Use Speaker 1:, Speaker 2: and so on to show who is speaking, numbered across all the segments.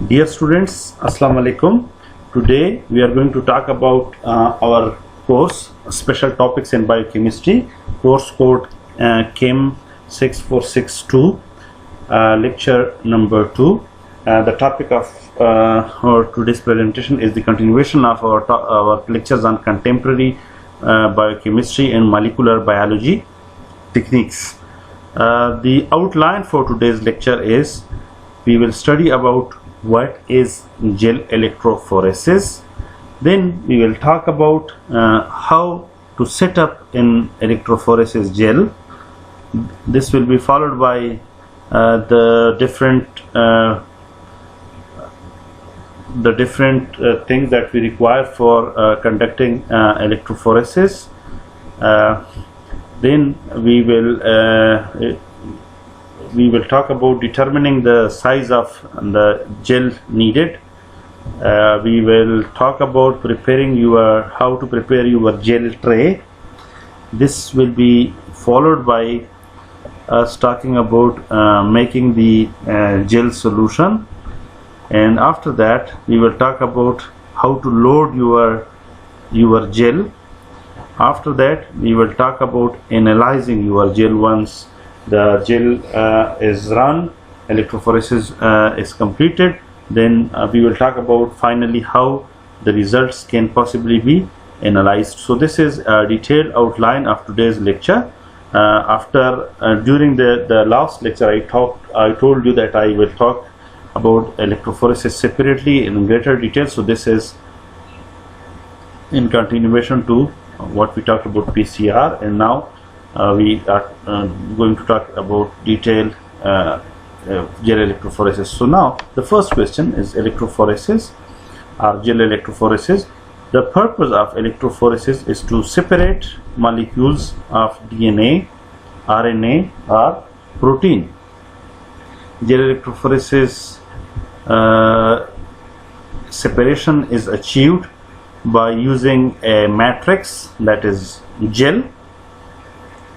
Speaker 1: Dear students, Assalamu alaikum. Today we are going to talk about our course Special Topics in Biochemistry, course code CHEM 6462, lecture number 2. The topic of our today's presentation is the continuation of our lectures on contemporary biochemistry and molecular biology techniques. The outline for today's lecture is we will study about what is gel electrophoresis. Then we will talk about how to set up an electrophoresis gel. This will be followed by the different things that we require for conducting electrophoresis. Then we will talk about determining the size of the gel needed. We will talk about how to prepare your gel tray. This will be followed by us talking about making the gel solution, and after that we will talk about how to load your gel. After that we will talk about analyzing your gel. Once the gel is run, electrophoresis is completed, then we will talk about finally how the results can possibly be analyzed. So this is a detailed outline of today's lecture. During the last lecture I told you that I will talk about electrophoresis separately in greater detail. So this is in continuation to what we talked about PCR, and now we are going to talk about detailed gel electrophoresis. So now the first question is electrophoresis or gel electrophoresis. The purpose of electrophoresis is to separate molecules of DNA, RNA or protein. Gel electrophoresis separation is achieved by using a matrix, that is gel,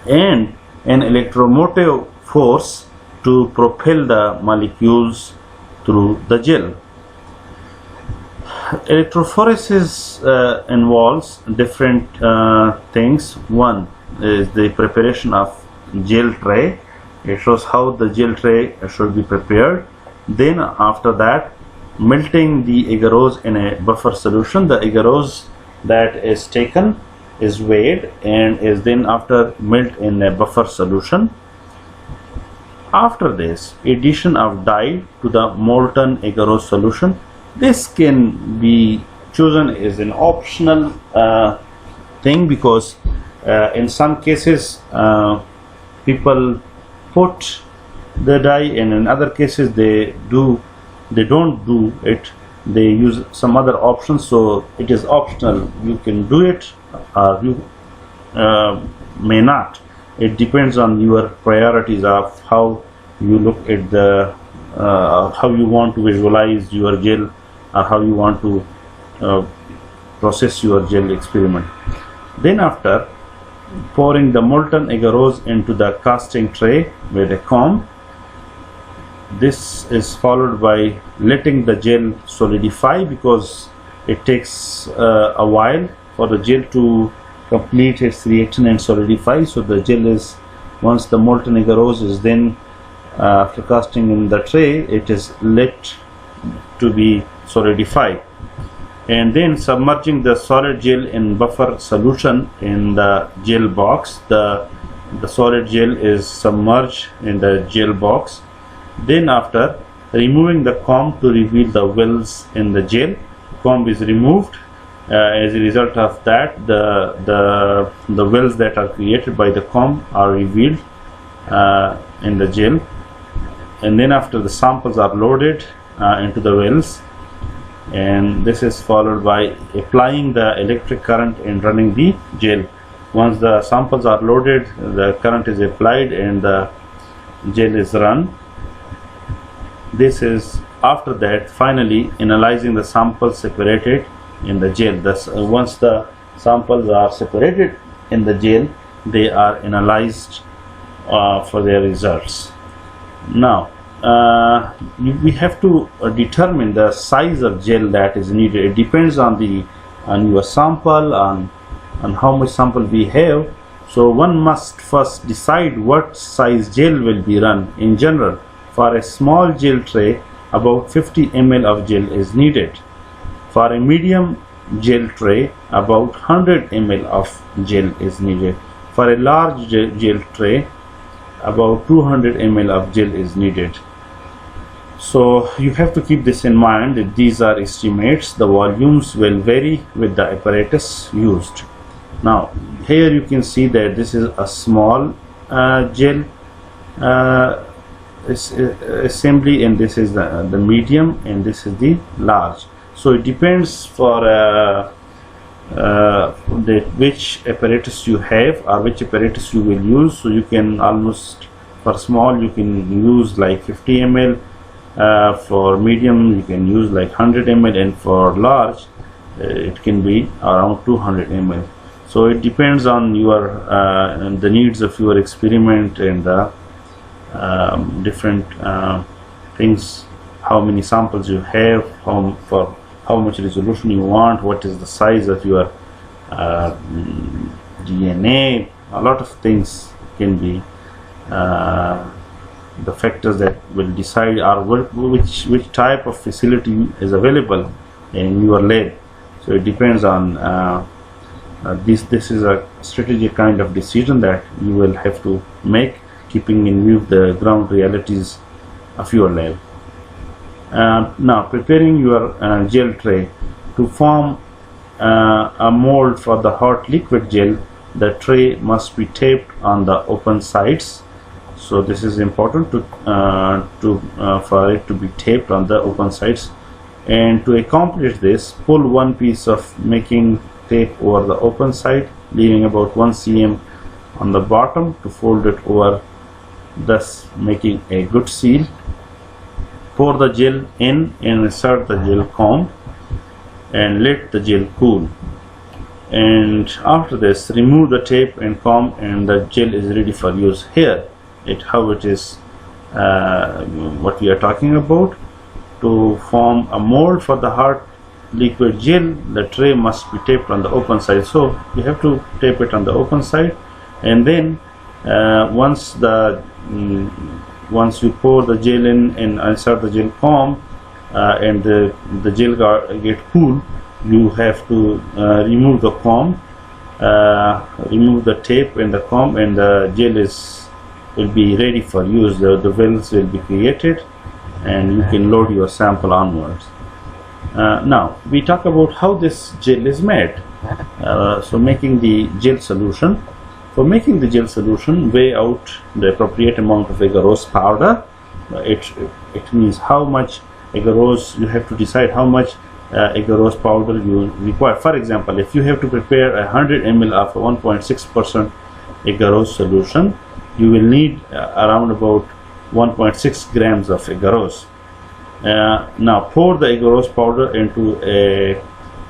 Speaker 1: and an electromotive force to propel the molecules through the gel. Electrophoresis involves different things. One is the preparation of gel tray. It shows how the gel tray should be prepared. Then after that, melting the agarose in a buffer solution. The agarose that is taken is weighed and is then after melt in a buffer solution. After this, addition of dye to the molten agarose solution. This can be chosen as an optional thing, because in some cases people put the dye, and in other cases they don't do it. They use some other options, so it is optional. You can do it or you may not. It depends on your priorities of how you look at the how you want to visualize your gel, or how you want to process your gel experiment. Then after pouring the molten agarose into the casting tray with a comb, this is followed by letting the gel solidify, because it takes a while for the gel to complete its reaction and solidify. So the gel is, once the molten agarose is then after casting in the tray, it is let to be solidified, and then submerging the solid gel in buffer solution in the gel box. The solid gel is submerged in the gel box. Then after removing the comb to reveal the wells in the gel. Comb is removed. As a result of that, the wells that are created by the comb are revealed in the gel. And then after, the samples are loaded into the wells, and this is followed by applying the electric current and running the gel. Once the samples are loaded, the current is applied and the gel is run. This is after that finally analyzing the samples separated in the gel. Thus, once the samples are separated in the gel, they are analyzed for their results. Now we have to determine the size of gel that is needed. It depends on your sample, on how much sample we have. So one must first decide what size gel will be run. In general, for a small gel tray, about 50 ml of gel is needed. For a medium gel tray, about 100 ml of gel is needed. For a large gel tray, about 200 ml of gel is needed. So you have to keep this in mind that these are estimates. The volumes will vary with the apparatus used. Now here you can see that this is a small gel assembly, and this is the medium, and this is the large. So it depends for which apparatus you have or which apparatus you will use. So you can almost, for small you can use like 50 ml, for medium you can use like 100 ml, and for large it can be around 200 ml. So it depends on your the needs of your experiment and the different things, how many samples you have, for how much resolution you want, what is the size of your DNA. A lot of things can be the factors that will decide or which type of facility is available in your lab. So it depends on this is a strategic kind of decision that you will have to make, keeping in view the ground realities of your lab. Now preparing your gel tray. To form a mold for the hot liquid gel, the tray must be taped on the open sides. So this is important for it to be taped on the open sides. And to accomplish this, pull one piece of making tape over the open side, leaving about 1 cm on the bottom to fold it over, thus making a good seal. Pour the gel in and insert the gel comb and let the gel cool. And after this, remove the tape and comb, and the gel is ready for use. Here how it is what we are talking about. To form a mold for the hard liquid gel, the tray must be taped on the open side. So you have to tape it on the open side, and then once you pour the gel in and insert the gel comb, and the gel get cool, you have to remove the comb, remove the tape and the comb, and the gel will be ready for use. The wells will be created, and you can load your sample onwards. Now we talk about how this gel is made. So making the gel solution. For making the gel solution, weigh out the appropriate amount of agarose powder. It means how much agarose you have to decide how much agarose powder you require. For example, if you have to prepare 100 ml of 1.6% agarose solution, you will need around about 1.6 grams of agarose. Now pour the agarose powder into a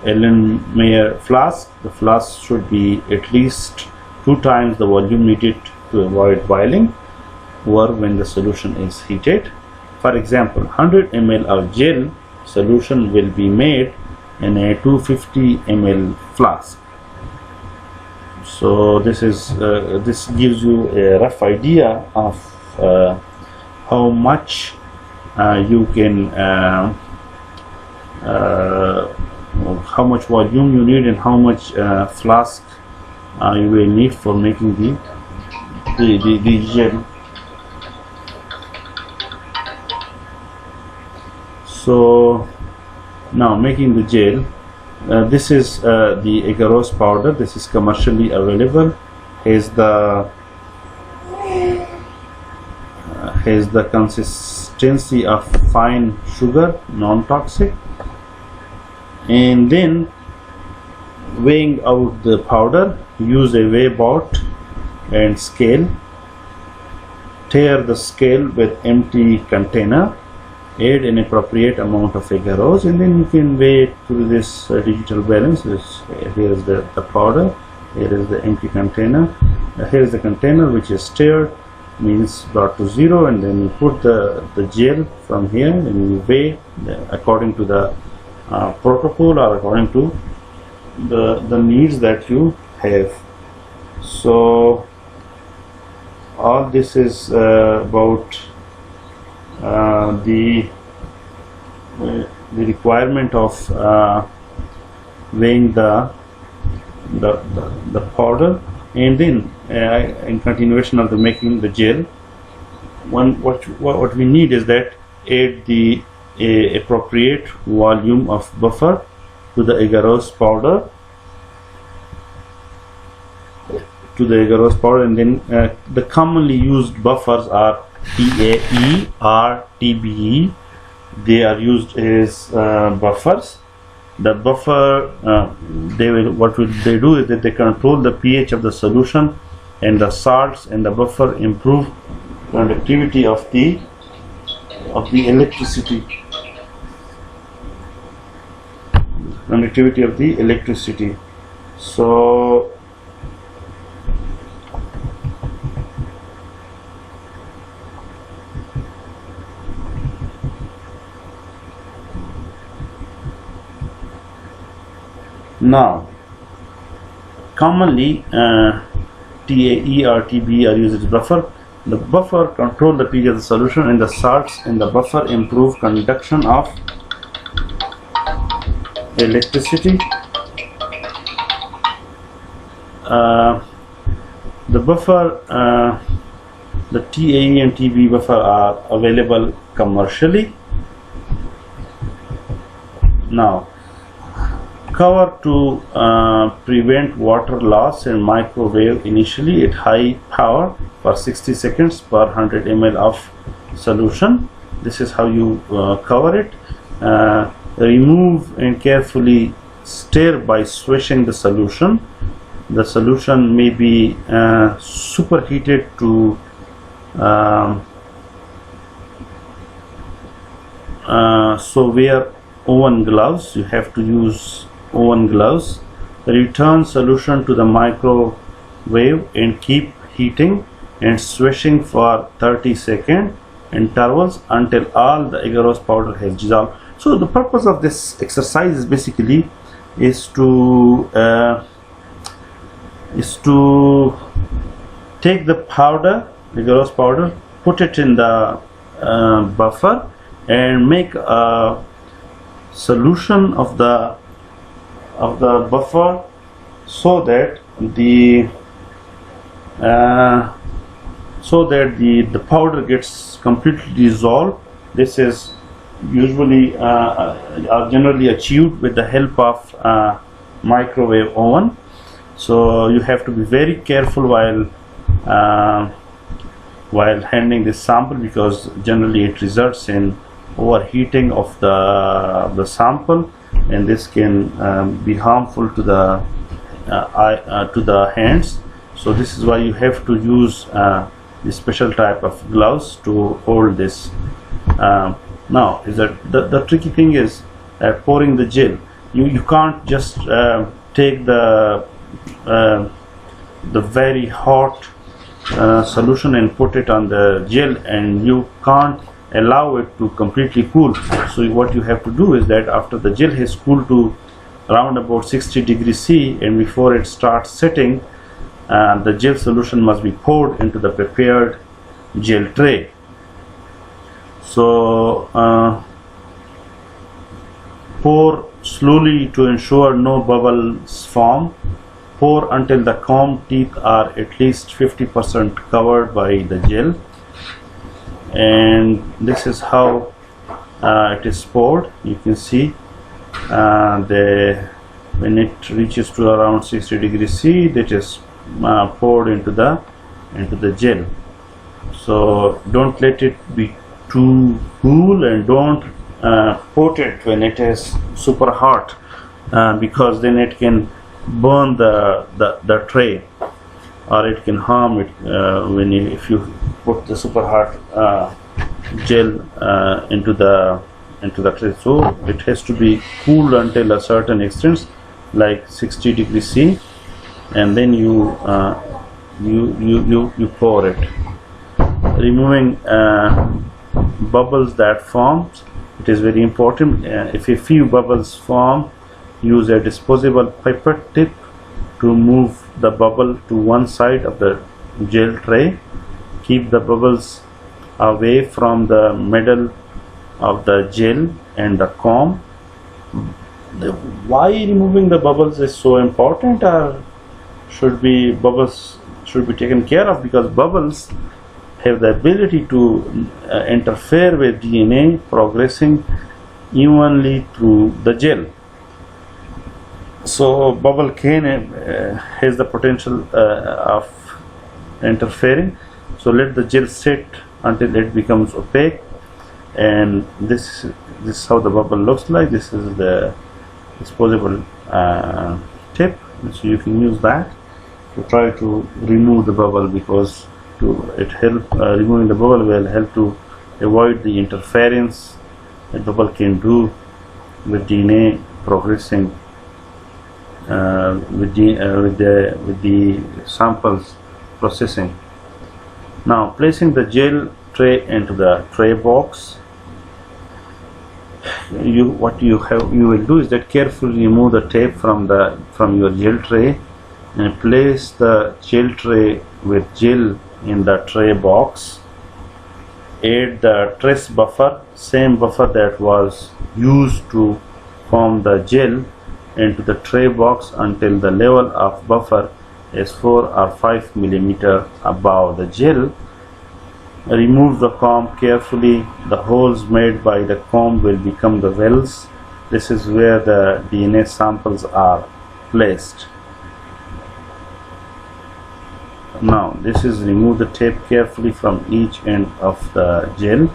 Speaker 1: Erlenmeyer flask. The flask should be at least 2 times the volume needed to avoid boiling or when the solution is heated. For example, 100 ml of gel solution will be made in a 250 ml flask. So this gives you a rough idea of how much you can how much volume you need and how much flask you will need for making the gel. So now making the gel, this is the agarose powder. This is commercially available. Has the consistency of fine sugar, non-toxic. And then weighing out the powder, use a weigh boat and scale. Tear the scale with empty container. Add an appropriate amount of agarose, and then you can weigh it through this digital balance. Here is the powder, here is the empty container, here is the container which is stirred, means brought to 0, and then you put the gel from here and you weigh according to the protocol or according to the needs that you have. So all this is about the requirement of weighing the powder, and then in continuation of the making the gel, what we need is that add the appropriate volume of buffer to the agarose powder, and then the commonly used buffers are TAE or TBE. They are used as buffers. The buffer, what will they do is that they control the pH of the solution, and the salts and the buffer improve conductivity of the electricity. So now, commonly TAE or TBE are used as buffer. The buffer control the pH of the solution, and the salts in the buffer improve conduction of electricity. The buffer, the TAE and TBE buffer are available commercially. Now, cover to prevent water loss in microwave initially at high power for 60 seconds per 100 ml of solution. This is how you cover it. Remove and carefully stir by swishing the solution. The solution may be superheated to so wear oven gloves. You have to use oven gloves. Return solution to the microwave and keep heating and swishing for 30-second intervals until all the agarose powder has dissolved. So the purpose of this exercise is basically to take the powder, agarose powder, put it in the buffer, and make a solution of the buffer so that the powder gets completely dissolved. This is usually generally achieved with the help of microwave oven. So you have to be very careful while handling this sample, because generally it results in overheating of the sample, and this can be harmful to the hands. So this is why you have to use this special type of gloves to hold this. Now, is that the tricky thing is pouring the gel. You can't just take the very hot solution and put it on the gel, and you can't allow it to completely cool. So what you have to do is that after the gel has cooled to around about 60 degrees C, and before it starts setting, the gel solution must be poured into the prepared gel tray. So pour slowly to ensure no bubbles form. Pour until the comb teeth are at least 50% covered by the gel, and this is how it is poured. You can see when it reaches to around 60 degrees C, that is poured into the gel. So don't let it be too cool, and don't put it when it is super hot, because then it can burn the tray, or it can harm it if you put the super hot gel into the tray. So it has to be cooled until a certain extent, like 60 degrees C, and then you pour it. removing bubbles that forms, it is very important. If a few bubbles form, use a disposable pipette tip to move the bubble to one side of the gel tray. Keep the bubbles away from the middle of the gel and the comb. Why removing the bubbles is so important, or bubbles should be taken care of? Because bubbles have the ability to interfere with DNA progressing evenly through the gel. So bubble can has the potential of interfering. So let the gel sit until it becomes opaque, and this is how the bubble looks like. This is the disposable tip, so you can use that to try to remove the bubble, because removing the bubble will help to avoid the interference that bubble can do with DNA progressing with the samples processing. Now, placing the gel tray into the tray box, what you will do is that carefully remove the tape from your gel tray and place the gel tray with gel in the tray box. Add the trace buffer, same buffer that was used to form the gel, into the tray box until the level of buffer is 4 or 5 millimeter above the gel. Remove the comb carefully. The holes made by the comb will become the wells. This is where the DNA samples are placed. Now this is remove the tape carefully from each end of the gel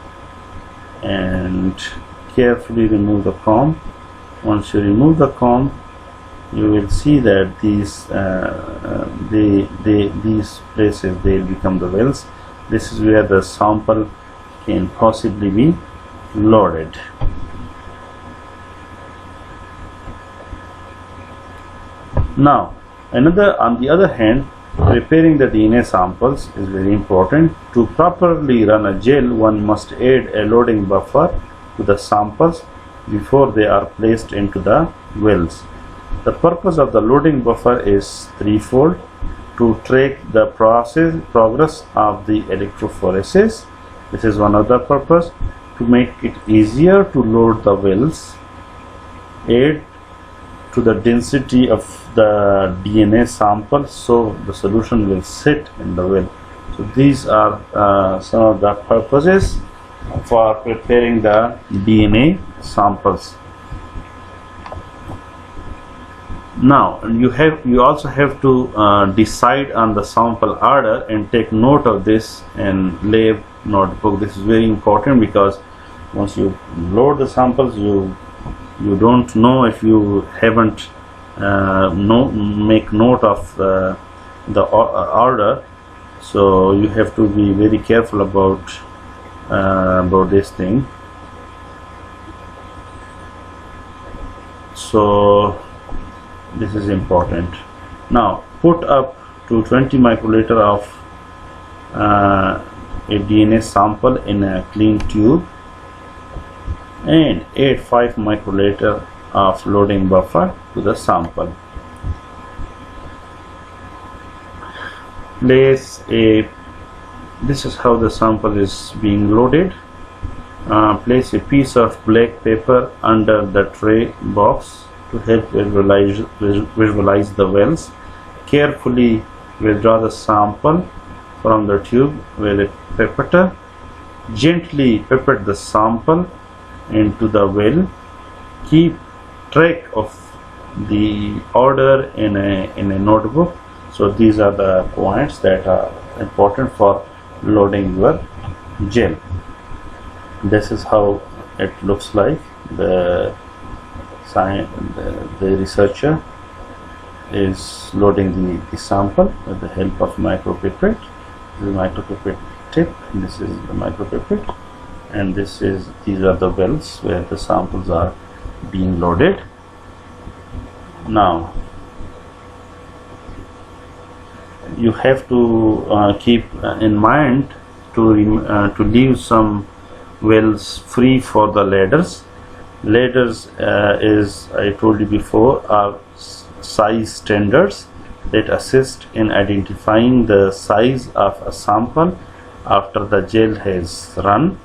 Speaker 1: and carefully remove the comb. Once you remove the comb, you will see that these places, they become the wells. This is where the sample can possibly be loaded. Now, on the other hand, preparing the DNA samples is very important. To properly run a gel, one must add a loading buffer to the samples before they are placed into the wells. The purpose of the loading buffer is threefold: to track the progress of the electrophoresis. This is one of the purpose. To make it easier to load the wells. Add to the density of the DNA sample, so the solution will sit in the well. So these are some of the purposes for preparing the DNA samples. Now you also have to decide on the sample order and take note of this in lab notebook. This is very important, because once you load the samples, you don't know if you haven't make note of the order. So you have to be very careful about this thing. So this is important. Now put up to 20 microliter of a DNA sample in a clean tube and add 5 microliter of loading buffer to the sample. This is how the sample is being loaded. Place a piece of black paper under the tray box to help visualize the wells. Carefully withdraw the sample from the tube with a pipette. Gently pipette the sample into the well. Keep track of the order in a notebook. So these are the points that are important for loading your gel. This is how it looks like. The researcher is loading the sample with the help of micropipette. The micropipette tip. This is the micropipette, and these are the wells where the samples are being loaded. Now you have to keep in mind to leave some wells free for the ladders. Ladders, is I told you before, are size standards that assist in identifying the size of a sample after the gel has run.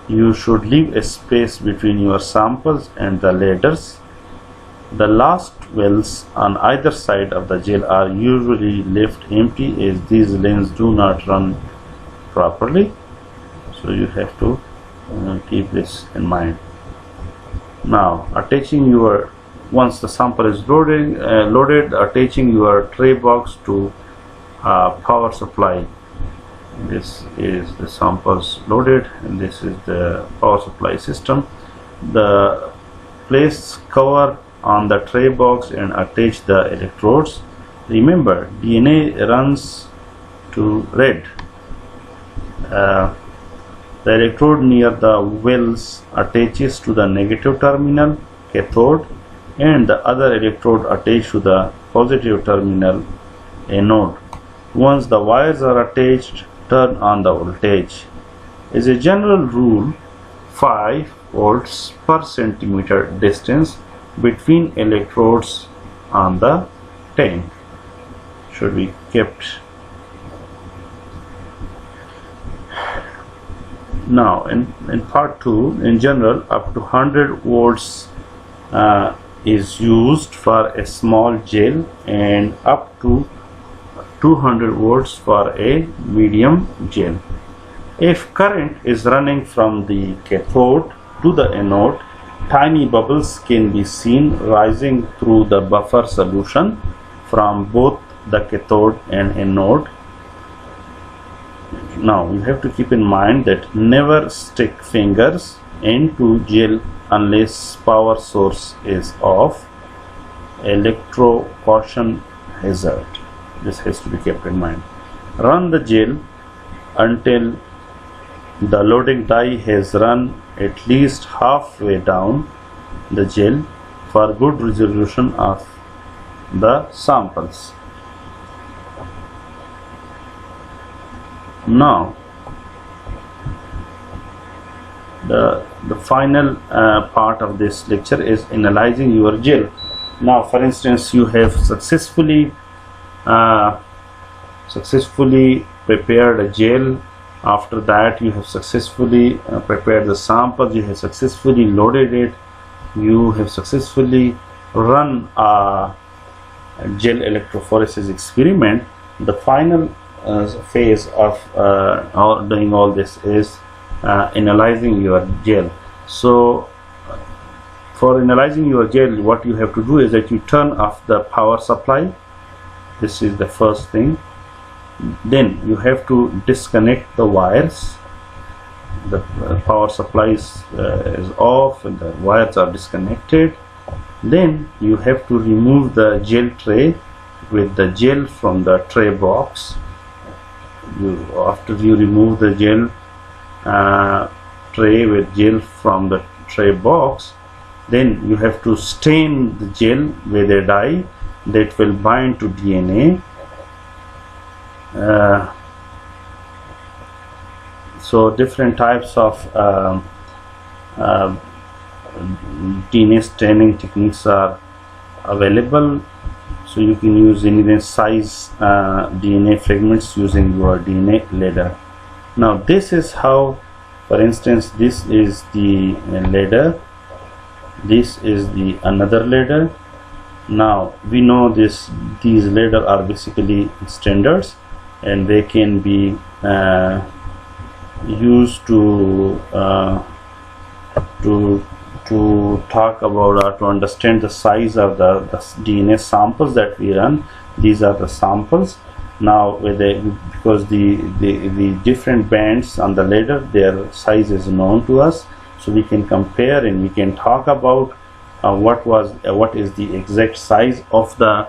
Speaker 1: You should leave a space between your samples and the ladders. The last wells on either side of the gel are usually left empty as these lanes do not run properly. So you have to keep this in mind. Now, once the sample is loaded, attaching your tray box to power supply. This is the samples loaded, and this is the power supply system. Place cover on the tray box and attach the electrodes. Remember, DNA runs to red. The electrode near the wells attaches to the negative terminal, cathode, and the other electrode attached to the positive terminal, anode. Once the wires are attached, turn on the voltage. As a general rule, 5 volts per centimeter distance between electrodes on the tank should be kept. Now, in part 2, in general, up to 100 volts is used for a small gel and up to 200 volts for a medium gel. If current is running from the cathode to the anode, tiny bubbles can be seen rising through the buffer solution from both the cathode and anode. Now you have to keep in mind that never stick fingers into gel unless power source is off. Electrocution hazard. This has to be kept in mind. Run the gel until the loading die has run at least halfway down the gel for good resolution of the samples. Now, the final part of this lecture is analyzing your gel. Now, for instance, you have successfully prepared a gel. After that, you have successfully prepared the samples, you have successfully loaded it, you have successfully run a gel electrophoresis experiment. The final phase of doing all this is analyzing your gel. So for analyzing your gel, what you have to do is that you turn off the power supply. This is the first thing. Then you have to disconnect the wires. The power supply is off and the wires are disconnected. Then you have to remove the gel tray with the gel from the tray box. After you remove the gel tray with gel from the tray box, then you have to stain the gel with a dye that will bind to DNA. So different types of DNA staining techniques are available. So you can use any size DNA fragments using your DNA ladder. Now this is how, for instance, this is the ladder, this is the another ladder. Now we know these ladder are basically standards, and they can be used to talk about or to understand the size of the DNA samples that we run. These are the samples. Now because the different bands on the ladder, their size is known to us, so we can compare and we can talk about what is the exact size of the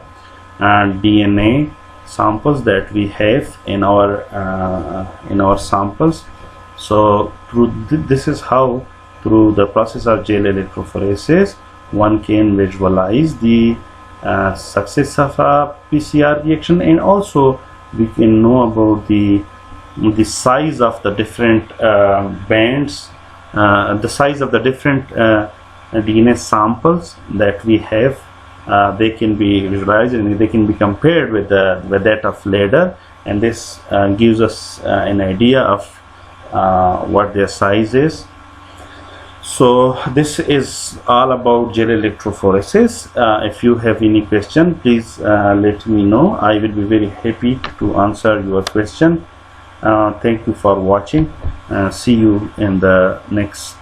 Speaker 1: DNA samples that we have in our samples. So this is how, through the process of gel electrophoresis, one can visualize the success of a PCR reaction, and also we can know about the the size of the different bands, the size of the different DNA samples that we have. They can be visualized and they can be compared with that of ladder, and this gives us an idea of what their size is. So this is all about gel electrophoresis. If you have any question, please let me know. I will be very happy to answer your question. Thank you for watching. See you in the next